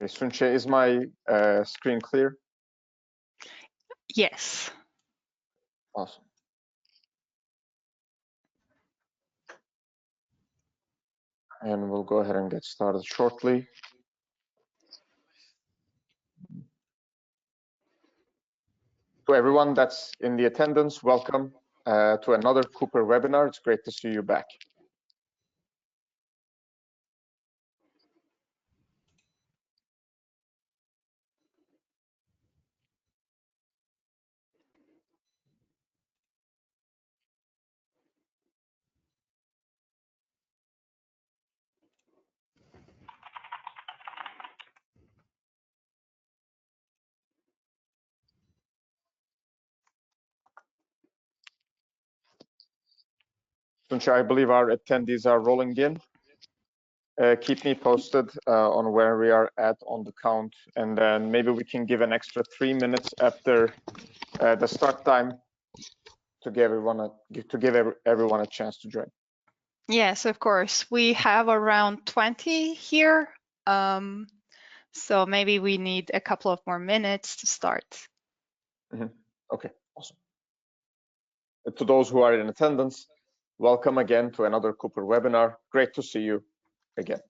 Okay, Sunche, is my screen clear? Yes. Awesome. And we'll go ahead and get started shortly. To everyone that's in the attendance, welcome to another Qooper webinar. It's great to see you back. Sunche, I believe our attendees are rolling in. Keep me posted on where we are at on the count, and then maybe we can give an extra 3 minutes after the start time to give everyone a chance to join. Yes, of course. We have around 20 here. So maybe we need a couple of more minutes to start. Okay, awesome. To those who are in attendance, welcome again to another Qooper webinar. Great to see you again.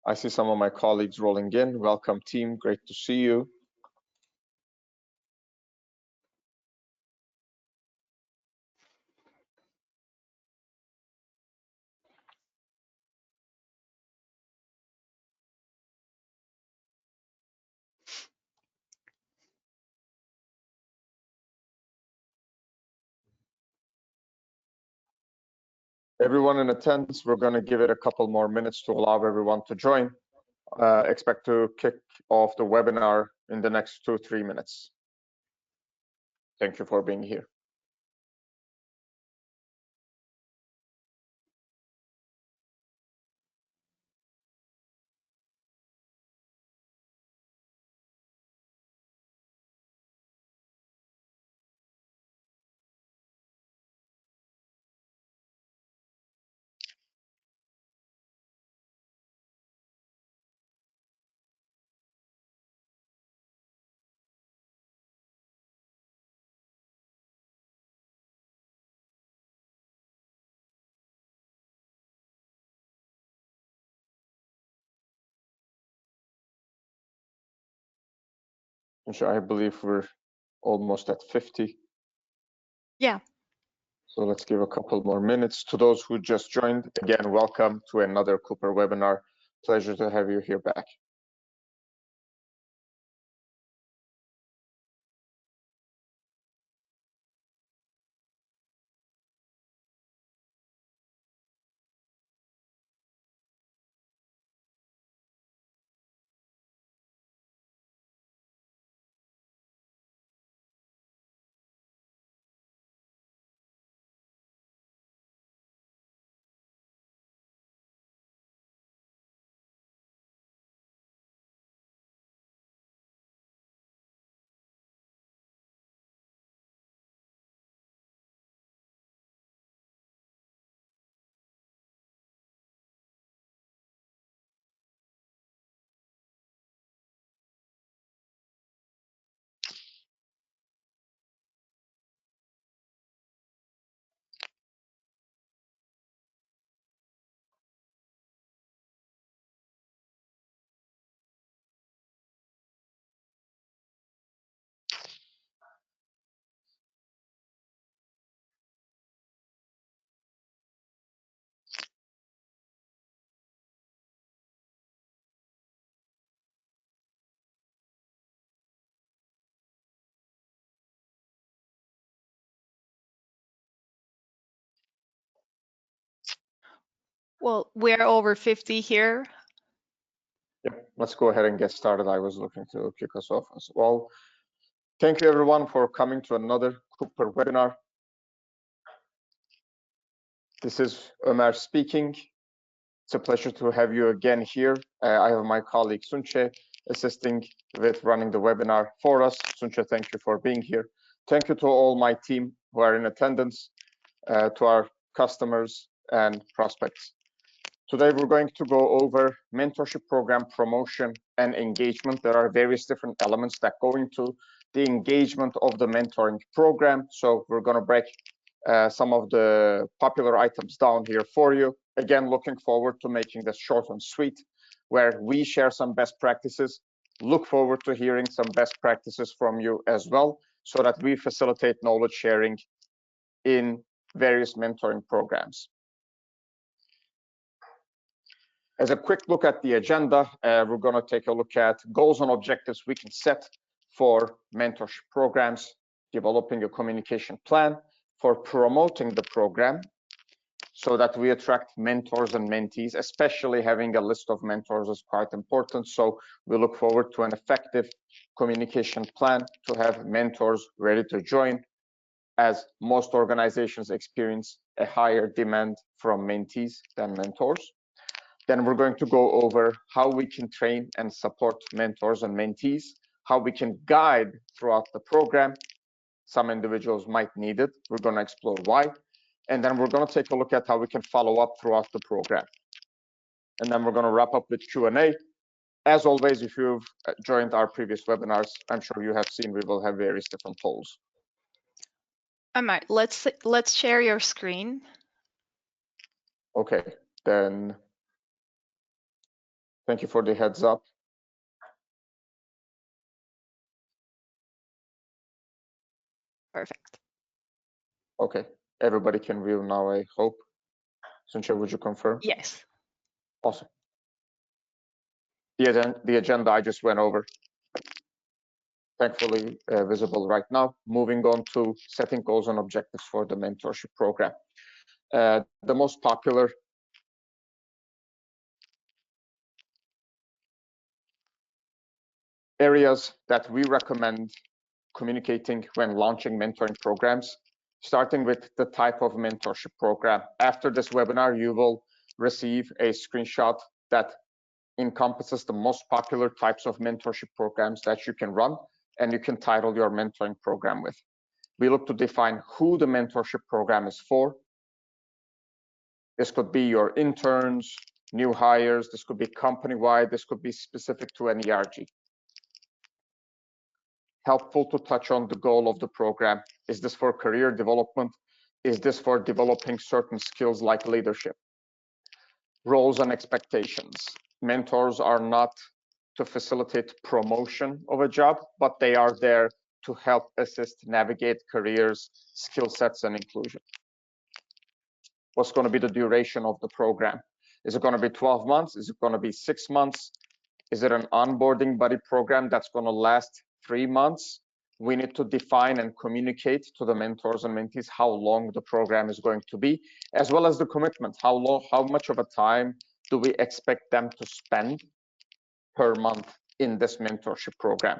I see some of my colleagues rolling in. Welcome, team. Great to see you. Everyone in attendance, we're going to give it a couple more minutes to allow everyone to join. Expect to kick off the webinar in the next 2-3 minutes. Thank you for being here. I believe we're almost at 50. Yeah. So let's give a couple more minutes. To those who just joined, again, welcome to another Qooper webinar. Pleasure to have you here back. Well, we're over 50 here. Yep, let's go ahead and get started. I was looking to kick us off as well. Thank you everyone for coming to another Qooper webinar. This is Ömer speaking. It's a pleasure to have you again here. I have my colleague Sunche assisting with running the webinar for us. Sunche, thank you for being here. Thank you to all my team who are in attendance, to our customers and prospects. Today, we're going to go over mentorship program promotion and engagement. There are various different elements that go into the engagement of the mentoring program. So we're going to break some of the popular items down here for you. Again, looking forward to making this short and sweet, where we share some best practices. Look forward to hearing some best practices from you as well, so that we facilitate knowledge sharing in various mentoring programs. As a quick look at the agenda, we're going to take a look at goals and objectives we can set for mentorship programs, developing a communication plan for promoting the program so that we attract mentors and mentees. Especially having a list of mentors is quite important. So we look forward to an effective communication plan to have mentors ready to join, as most organizations experience a higher demand from mentees than mentors. Then we're going to go over how we can train and support mentors and mentees, how we can guide throughout the program. Some individuals might need it. We're going to explore why. And then we're going to take a look at how we can follow up throughout the program. And then we're going to wrap up with Q&A. As always, if you've joined our previous webinars, I'm sure you have seen we will have various different polls. All right, let's share your screen. Okay, then thank you for the heads up. Perfect. Okay, everybody can view now, I hope. Sunche, would you confirm? Yes. Awesome. The agenda I just went over, thankfully visible right now. Moving on to setting goals and objectives for the mentorship program. The most popular areas that we recommend communicating when launching mentoring programs, starting with the type of mentorship program. After this webinar, you will receive a screenshot that encompasses the most popular types of mentorship programs that you can run, and you can title your mentoring program with. We look to define who the mentorship program is for. This could be your interns, new hires, this could be company-wide, this could be specific to an ERG. Helpful to touch on the goal of the program. Is this for career development? Is this for developing certain skills like leadership? Roles and expectations. Mentors are not to facilitate promotion of a job, but they are there to help assist navigate careers, skill sets, and inclusion. What's going to be the duration of the program? Is it going to be 12 months? Is it going to be 6 months? Is it an onboarding buddy program that's going to last 3 months? We need to define and communicate to the mentors and mentees how long the program is going to be, as well as the commitment. How much of a time do we expect them to spend per month in this mentorship program?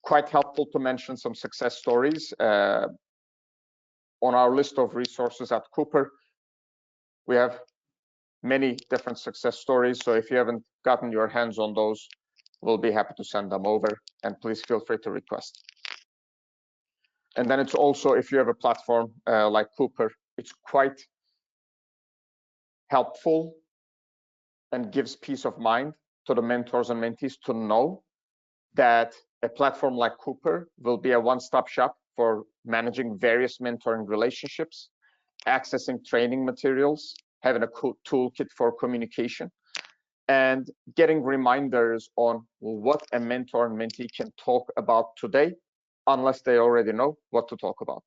Quite helpful to mention some success stories. On our list of resources at Qooper, we have many different success stories. So if you haven't gotten your hands on those, we'll be happy to send them over, and please feel free to request. And then it's also, if you have a platform like Qooper, it's quite helpful and gives peace of mind to the mentors and mentees to know that a platform like Qooper will be a one-stop shop for managing various mentoring relationships, accessing training materials, having a toolkit for communication, and getting reminders on what a mentor and mentee can talk about today, unless they already know what to talk about.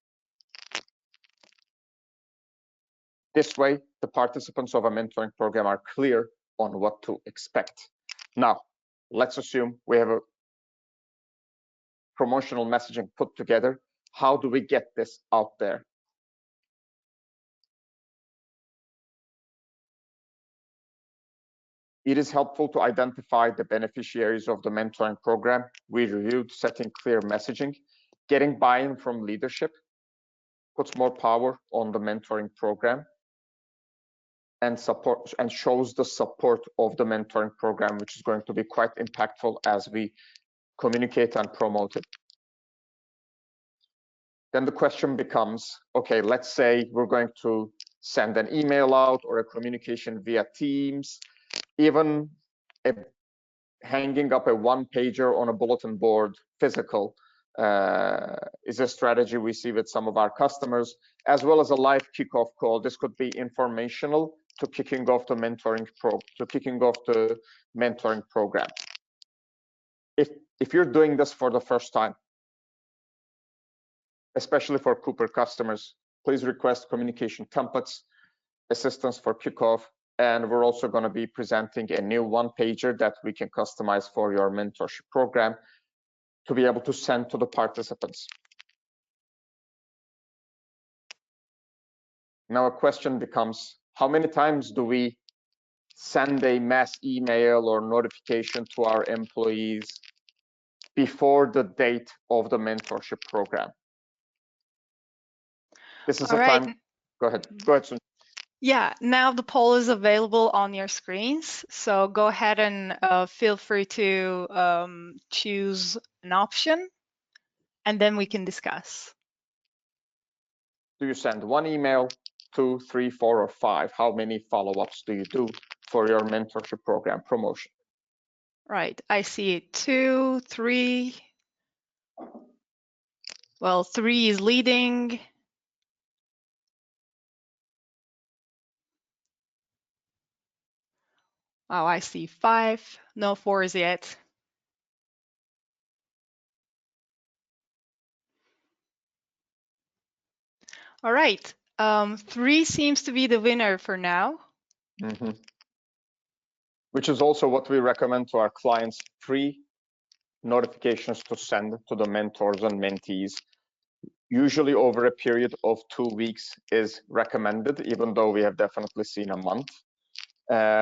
This way, the participants of a mentoring program are clear on what to expect. Now, let's assume we have a promotional messaging put together. How do we get this out there? It is helpful to identify the beneficiaries of the mentoring program. We reviewed setting clear messaging, getting buy-in from leadership puts more power on the mentoring program and shows the support of the mentoring program, which is going to be quite impactful as we communicate and promote it. Then the question becomes, okay, let's say we're going to send an email out or a communication via Teams, even hanging up a one-pager on a bulletin board, physical, is a strategy we see with some of our customers, as well as a live kickoff call. This could be informational to kicking off the mentoring program. If you're doing this for the first time, especially for Qooper customers, please request communication templates, assistance for kickoff, and we're also going to be presenting a new one-pager that we can customize for your mentorship program to be able to send to the participants. Now a question becomes, how many times do we send a mass email or notification to our employees before the date of the mentorship program? This is All a right. time. Go ahead, Sun. Yeah, now the poll is available on your screens. So go ahead and feel free to choose an option, and then we can discuss. Do you send one email, 2, 3, 4, or 5? How many follow-ups do you do for your mentorship program promotion? Right, I see 2, 3. Well, 3 is leading. Oh, I see 5. No 4s yet. All right. 3 seems to be the winner for now. Mm-hmm. Which is also what we recommend to our clients, 3 notifications to send to the mentors and mentees. Usually over a period of 2 weeks is recommended, even though we have definitely seen a month.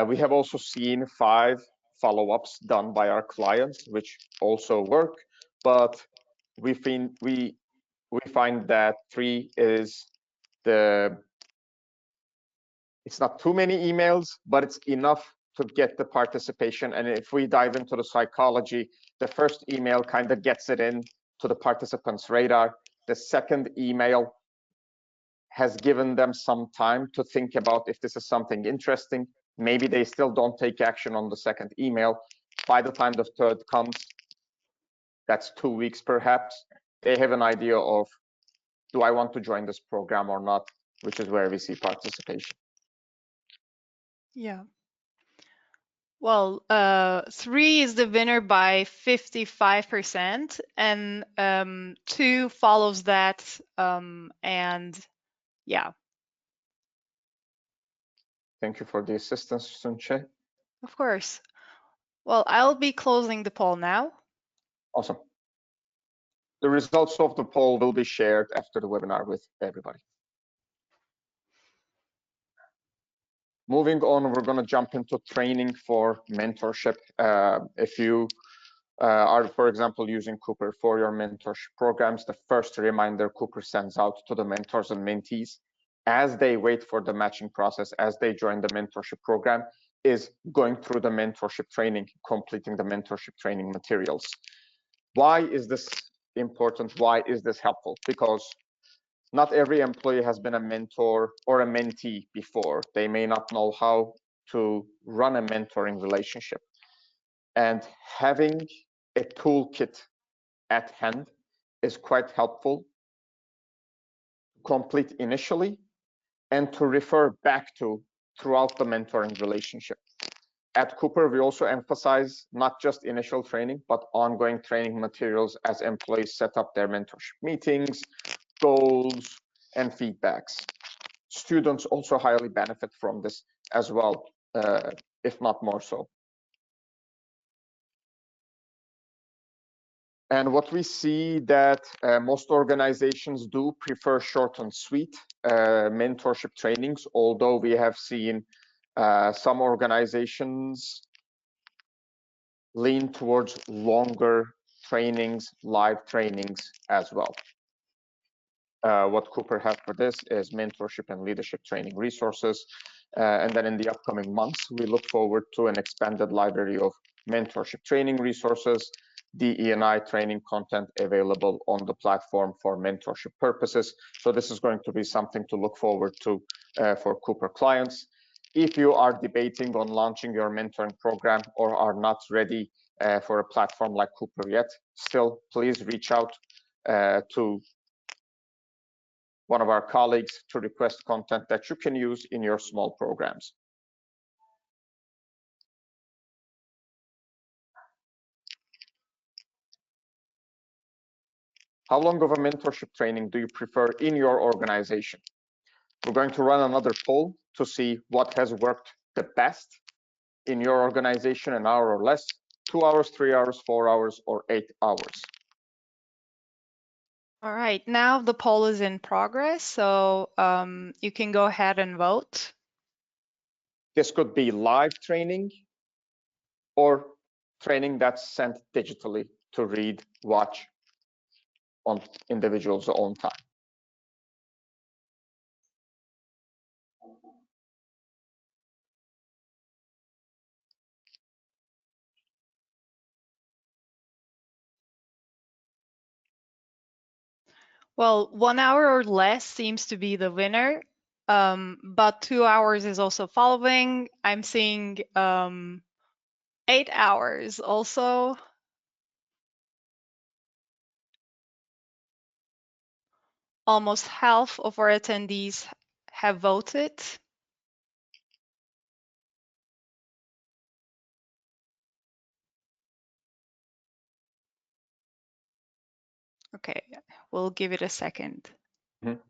We have also seen 5 follow-ups done by our clients, which also work, but we find that 3 is it's not too many emails, but it's enough to get the participation. And if we dive into the psychology, the first email kind of gets it in to the participants' radar. The second email has given them some time to think about if this is something interesting. Maybe they still don't take action on the second email. By the time the third comes, that's 2 weeks perhaps, they have an idea of, do I want to join this program or not, which is where we see participation. Yeah. Well, 3 is the winner by 55%, and 2 follows that, and yeah. Thank you for the assistance, Sunche. Of course. Well, I'll be closing the poll now. Awesome. The results of the poll will be shared after the webinar with everybody. Moving on, we're going to jump into training for mentorship. If you are, for example, using Qooper for your mentorship programs, the first reminder Qooper sends out to the mentors and mentees as they wait for the matching process, as they join the mentorship program, is going through the mentorship training, completing the mentorship training materials. Why is this important? Why is this helpful? Because not every employee has been a mentor or a mentee before. They may not know how to run a mentoring relationship. And having a toolkit at hand is quite helpful to complete initially and to refer back to throughout the mentoring relationship. At Qooper, we also emphasize not just initial training, but ongoing training materials as employees set up their mentorship meetings, goals, and feedbacks. Students also highly benefit from this as well, if not more so. And what we see that most organizations do prefer short and sweet mentorship trainings, although we have seen some organizations lean towards longer trainings, live trainings as well. What Qooper has for this is mentorship and leadership training resources. And then in the upcoming months, we look forward to an expanded library of mentorship training resources, DE&I training content available on the platform for mentorship purposes. So this is going to be something to look forward to for Qooper clients. If you are debating on launching your mentoring program or are not ready for a platform like Qooper yet, still, please reach out to one of our colleagues to request content that you can use in your small programs. How long of a mentorship training do you prefer in your organization? We're going to run another poll to see what has worked the best in your organization, an hour or less, 2 hours, 3 hours, 4 hours, or 8 hours. All right, now the poll is in progress, so you can go ahead and vote. This could be live training or training that's sent digitally to read, watch on individuals' own time. Well, 1 hour or less seems to be the winner, but 2 hours is also following. I'm seeing 8 hours also. Almost half of our attendees have voted. Okay, we'll give it a second. Mm-hmm.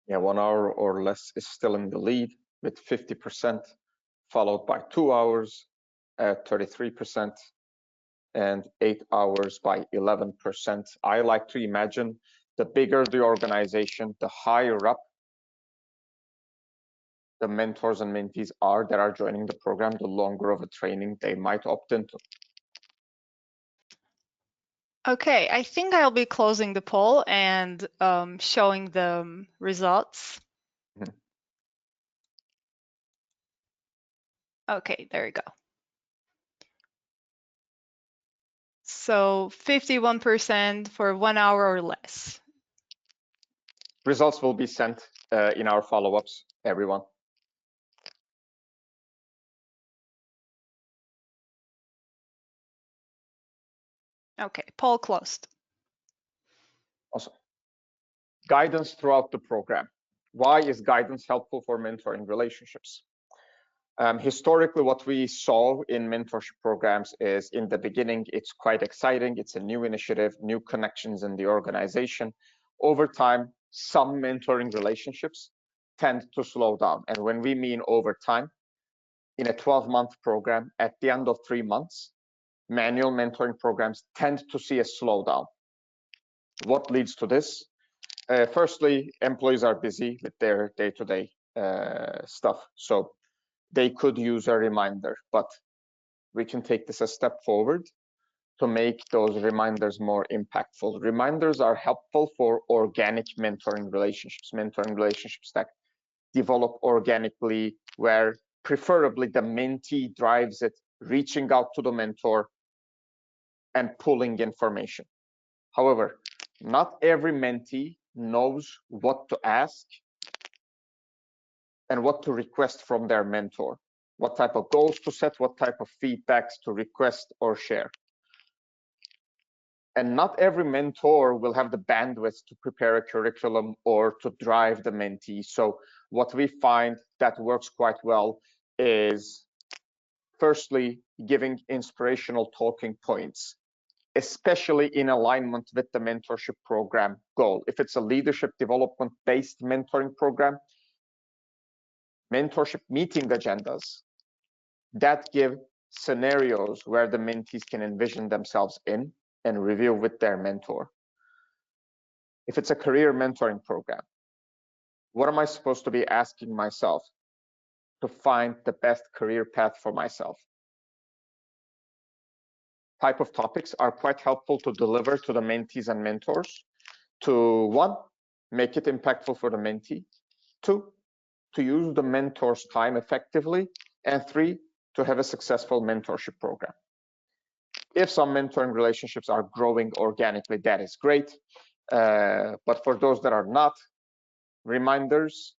Yeah, 1 hour or less is still in the lead with 50%, followed by 2 hours at 33%, and 8 hours by 11%. I like to imagine the bigger the organization, the higher up the mentors and mentees are that are joining the program, the longer of a training they might opt into. Okay, I think I'll be closing the poll and showing the results. Mm-hmm. Okay, there we go. So 51% for 1 hour or less. Results will be sent in our follow-ups, everyone. Okay, poll closed. Awesome. Guidance throughout the program. Why is guidance helpful for mentoring relationships? Historically, what we saw in mentorship programs is in the beginning, it's quite exciting. It's a new initiative, new connections in the organization. Over time, some mentoring relationships tend to slow down. And when we mean over time, in a 12-month program, at the end of 3 months, manual mentoring programs tend to see a slowdown. What leads to this? Firstly, employees are busy with their day-to-day stuff. So they could use a reminder, but we can take this a step forward to make those reminders more impactful. Reminders are helpful for organic mentoring relationships that develop organically, where preferably the mentee drives it, reaching out to the mentor and pulling information. However, not every mentee knows what to ask and what to request from their mentor, what type of goals to set, what type of feedbacks to request or share. And not every mentor will have the bandwidth to prepare a curriculum or to drive the mentee. So what we find that works quite well is, firstly, giving inspirational talking points, especially in alignment with the mentorship program goal. If it's a leadership development-based mentoring program, mentorship meeting agendas that give scenarios where the mentees can envision themselves in and review with their mentor. If it's a career mentoring program, what am I supposed to be asking myself to find the best career path for myself? Type of topics are quite helpful to deliver to the mentees and mentors to, one, make it impactful for the mentee, two, to use the mentor's time effectively, and three, to have a successful mentorship program. If some mentoring relationships are growing organically, that is great. But for those that are not, reminders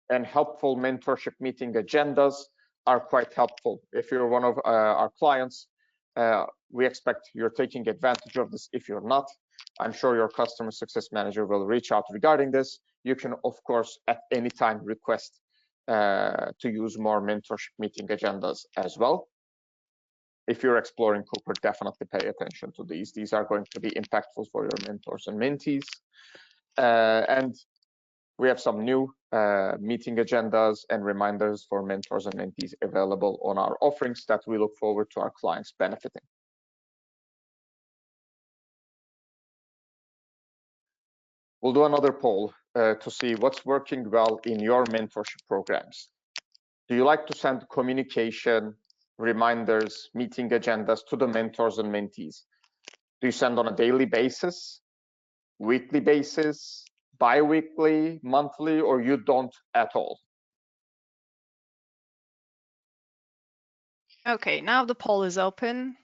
and helpful mentorship meeting agendas are quite helpful. If you're one of our clients, we expect you're taking advantage of this. If you're not, I'm sure your customer success manager will reach out regarding this. You can, of course, at any time request to use more mentorship meeting agendas as well. If you're exploring Qooper, definitely pay attention to these. These are going to be impactful for your mentors and mentees. And we have some new meeting agendas and reminders for mentors and mentees available on our offerings that we look forward to our clients benefiting. We'll do another poll to see what's working well in your mentorship programs. Do you like to send communication, reminders, meeting agendas to the mentors and mentees? Do you send on a daily basis, weekly basis, bi-weekly, monthly, or you don't at all? Okay, now the poll is open.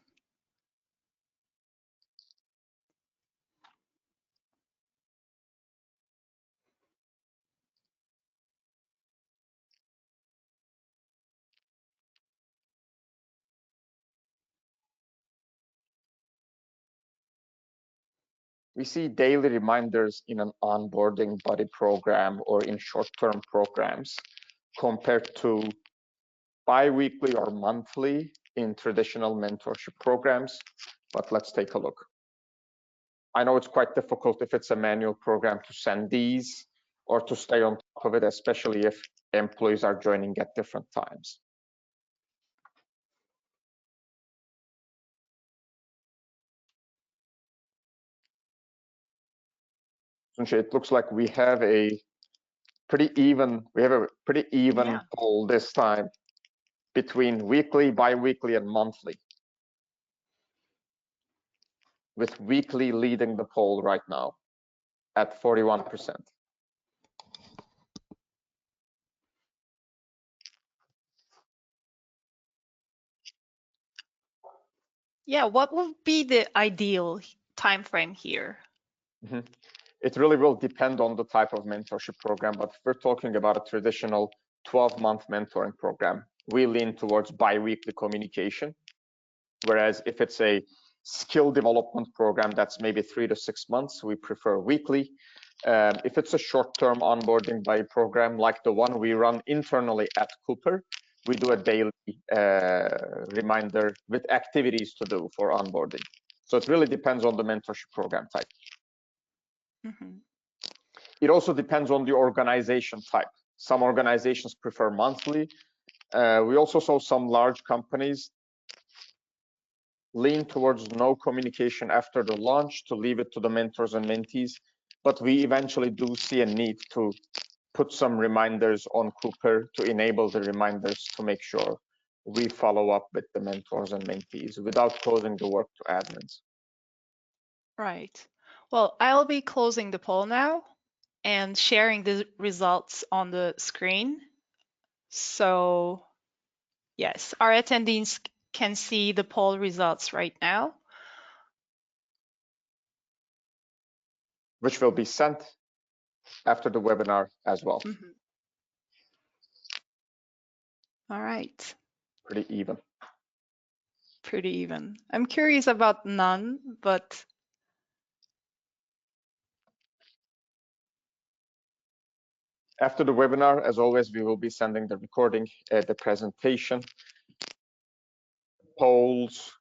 We see daily reminders in an onboarding buddy program or in short-term programs compared to bi-weekly or monthly in traditional mentorship programs. But let's take a look. I know it's quite difficult if it's a manual program to send these or to stay on top of it, especially if employees are joining at different times. It looks like we have a pretty even poll this time between weekly, bi-weekly, and monthly, with weekly leading the poll right now at 41%. Yeah, what would be the ideal time frame here? It really will depend on the type of mentorship program, but if we're talking about a traditional 12-month mentoring program, we lean towards bi-weekly communication. Whereas if it's a skill development program that's maybe 3 to 6 months, we prefer weekly. If it's a short-term onboarding buddy program like the one we run internally at Qooper, we do a daily reminder with activities to do for onboarding. So it really depends on the mentorship program type. It also depends on the organization type. Some organizations prefer monthly. We also saw some large companies lean towards no communication after the launch to leave it to the mentors and mentees. But we eventually do see a need to put some reminders on Qooper to enable the reminders to make sure we follow up with the mentors and mentees without causing the work to admins. Right. Well, I'll be closing the poll now and sharing the results on the screen. So yes, our attendees can see the poll results right now. Which will be sent after the webinar as well. All right. Pretty even. Pretty even. I'm curious about none, but after the webinar, as always, we will be sending the recording, the presentation, polls,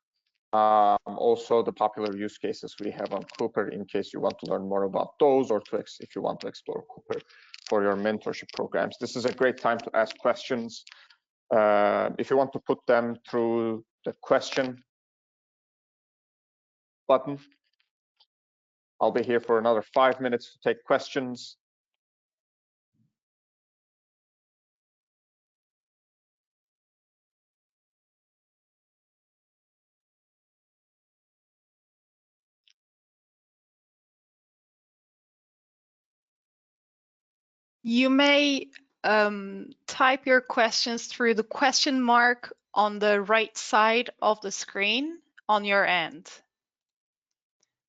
also the popular use cases we have on Qooper in case you want to learn more about those or if you want to explore Qooper for your mentorship programs. This is a great time to ask questions. If you want to put them through the question button I'll be here for another 5 minutes to take questions. You may type your questions through the question mark on the right side of the screen on your end.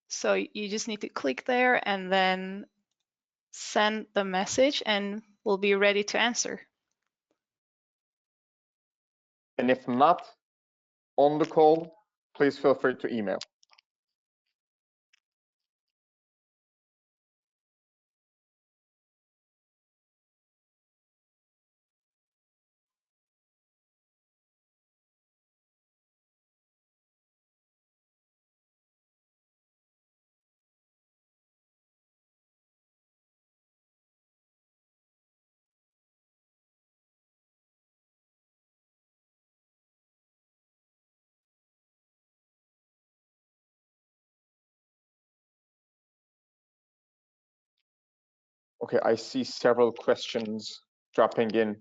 So you just need to click there and then send the message and we'll be ready to answer. And if not on the call, please feel free to email. Okay, I see several questions dropping in.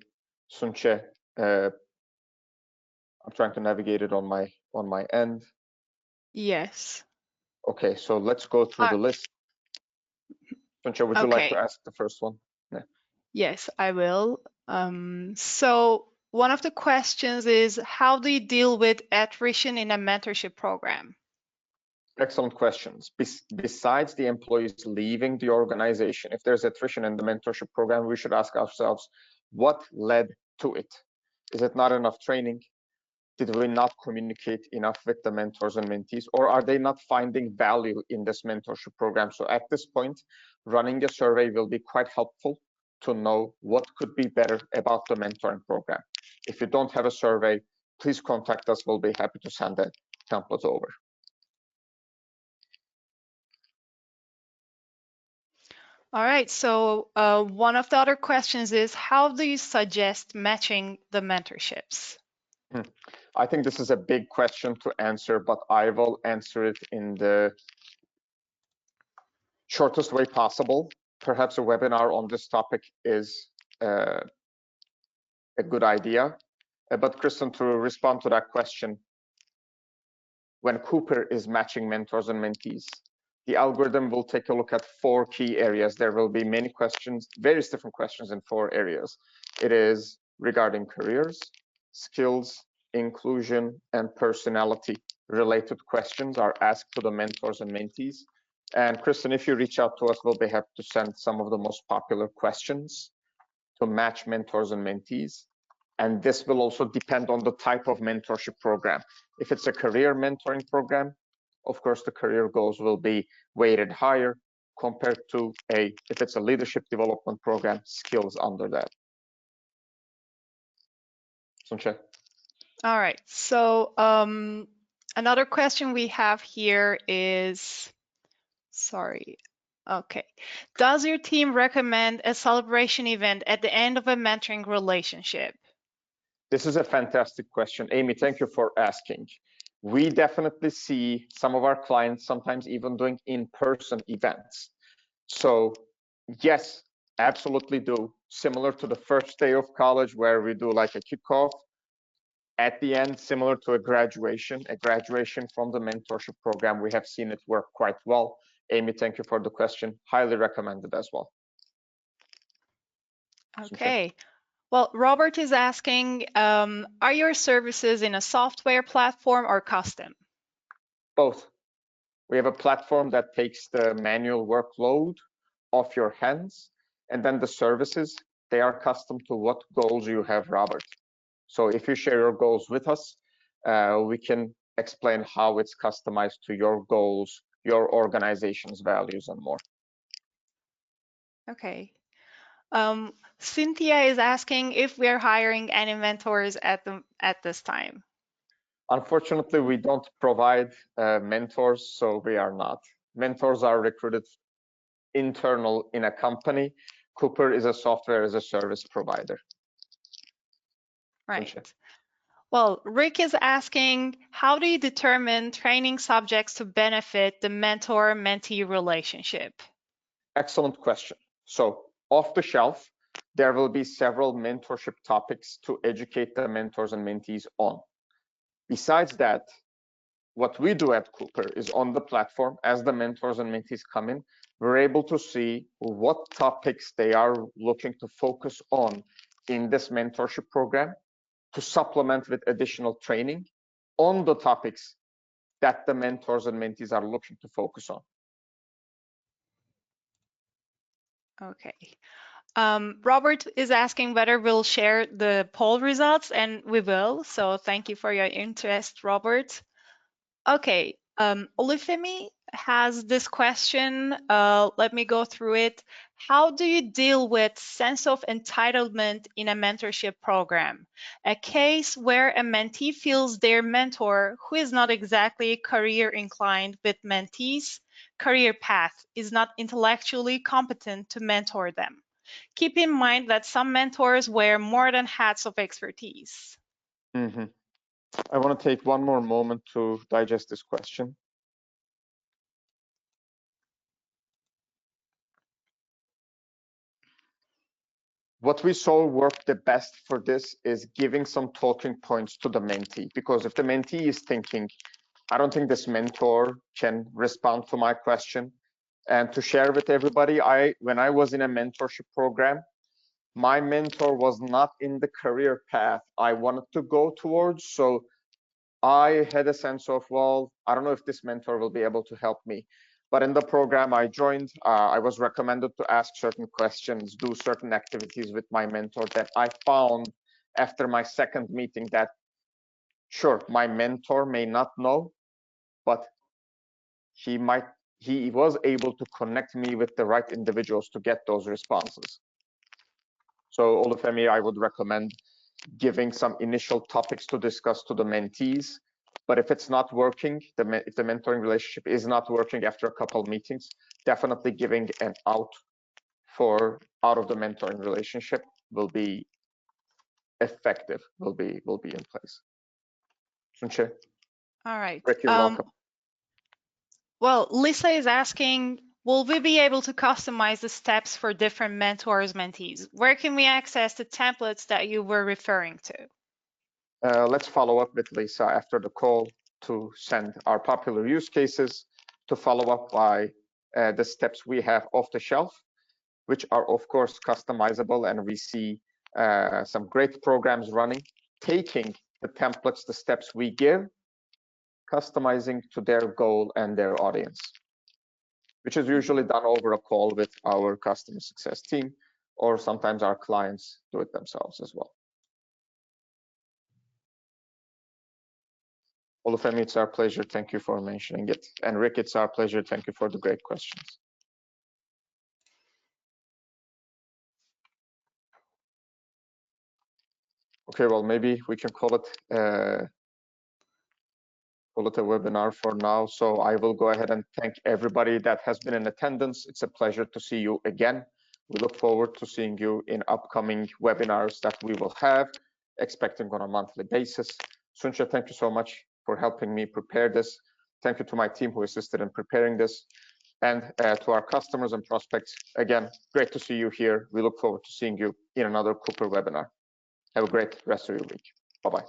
Sunche, I'm trying to navigate it on my end. Yes. Okay, so let's go through the list. Sunche, would you like to ask the first one? Yeah. Yes, I will. So one of the questions is, how do you deal with attrition in a mentorship program? Excellent questions. Besides the employees leaving the organization, if there's attrition in the mentorship program, we should ask ourselves, what led to it? Is it not enough training? Did we not communicate enough with the mentors and mentees, or are they not finding value in this mentorship program? So at this point, running a survey will be quite helpful to know what could be better about the mentoring program. If you don't have a survey, please contact us. We'll be happy to send a template over. All right, so one of the other questions is, how do you suggest matching the mentorships? I think this is a big question to answer, but I will answer it in the shortest way possible. Perhaps a webinar on this topic is a good idea. But Kristen, to respond to that question, when Qooper is matching mentors and mentees, the algorithm will take a look at 4 key areas. There will be many questions, various different questions in 4 areas. It is regarding careers, skills, inclusion, and personality related questions are asked to the mentors and mentees. And Kristen, if you reach out to us, we'll be happy to send some of the most popular questions to match mentors and mentees. And this will also depend on the type of mentorship program. If it's a career mentoring program, of course, the career goals will be weighted higher compared to if it's a leadership development program, skills under that. Sunche. All right, so another question we have here is, sorry. Okay. Does your team recommend a celebration event at the end of a mentoring relationship? This is a fantastic question. Amy, thank you for asking. We definitely see some of our clients sometimes even doing in-person events. So yes, absolutely do. Similar to the first day of college where we do like a kickoff. At the end, similar to a graduation from the mentorship program, we have seen it work quite well. Amy, thank you for the question. Highly recommended as well. Okay. Well, Robert is asking, are your services in a software platform or custom? Both. We have a platform that takes the manual workload off your hands, and then the services, they are custom to what goals you have, Robert. So if you share your goals with us, we can explain how it's customized to your goals, your organization's values, and more. Okay. Cynthia is asking if we're hiring any mentors at this time. Unfortunately, we don't provide mentors, so we are not. Mentors are recruited internal in a company. Qooper is a software as a service provider. Right. Well, Rick is asking, how do you determine training subjects to benefit the mentor-mentee relationship? Excellent question. So off the shelf, there will be several mentorship topics to educate the mentors and mentees on. Besides that, what we do at Qooper is on the platform, as the mentors and mentees come in, we're able to see what topics they are looking to focus on in this mentorship program to supplement with additional training on the topics that the mentors and mentees are looking to focus on. Okay. Robert is asking whether we'll share the poll results, and we will. So thank you for your interest, Robert. Okay, Olufemi has this question. Let me go through it. How do you deal with sense of entitlement in a mentorship program? A case where a mentee feels their mentor, who is not exactly career inclined with mentees' career path, is not intellectually competent to mentor them. Keep in mind that some mentors wear more than hats of expertise. Mm-hmm. I want to take one more moment to digest this question. What we saw work the best for this is giving some talking points to the mentee, because if the mentee is thinking, I don't think this mentor can respond to my question, and to share with everybody, when I was in a mentorship program, my mentor was not in the career path I wanted to go towards. So I had a sense of, well, I don't know if this mentor will be able to help me. But in the program I joined, I was recommended to ask certain questions, do certain activities with my mentor that I found after my second meeting that, sure, my mentor may not know, but he was able to connect me with the right individuals to get those responses. So Olufemi, I would recommend giving some initial topics to discuss to the mentees. But if it's not working, if the mentoring relationship is not working after a couple of meetings, definitely giving an out of the mentoring relationship will be effective, will be in place. Sunche. All right. Rick, you're welcome. Well, Lisa is asking, will we be able to customize the steps for different mentors, mentees? Where can we access the templates that you were referring to? Let's follow up with Lisa after the call to send our popular use cases, to follow up by the steps we have off the shelf, which are of course customizable, and we see some great programs running, taking the templates, the steps we give, customizing to their goal and their audience, which is usually done over a call with our customer success team, or sometimes our clients do it themselves as well. Olufemi, it's our pleasure. Thank you for mentioning it. And Rick, it's our pleasure. Thank you for the great questions. Okay, well, maybe we can call it a webinar for now. So I will go ahead and thank everybody that has been in attendance. It's a pleasure to see you again. We look forward to seeing you in upcoming webinars that we will have, expecting on a monthly basis. Sunche, thank you so much for helping me prepare this. Thank you to my team who assisted in preparing this. And to our customers and prospects, again, great to see you here. We look forward to seeing you in another Qooper webinar. Have a great rest of your week. Bye-bye.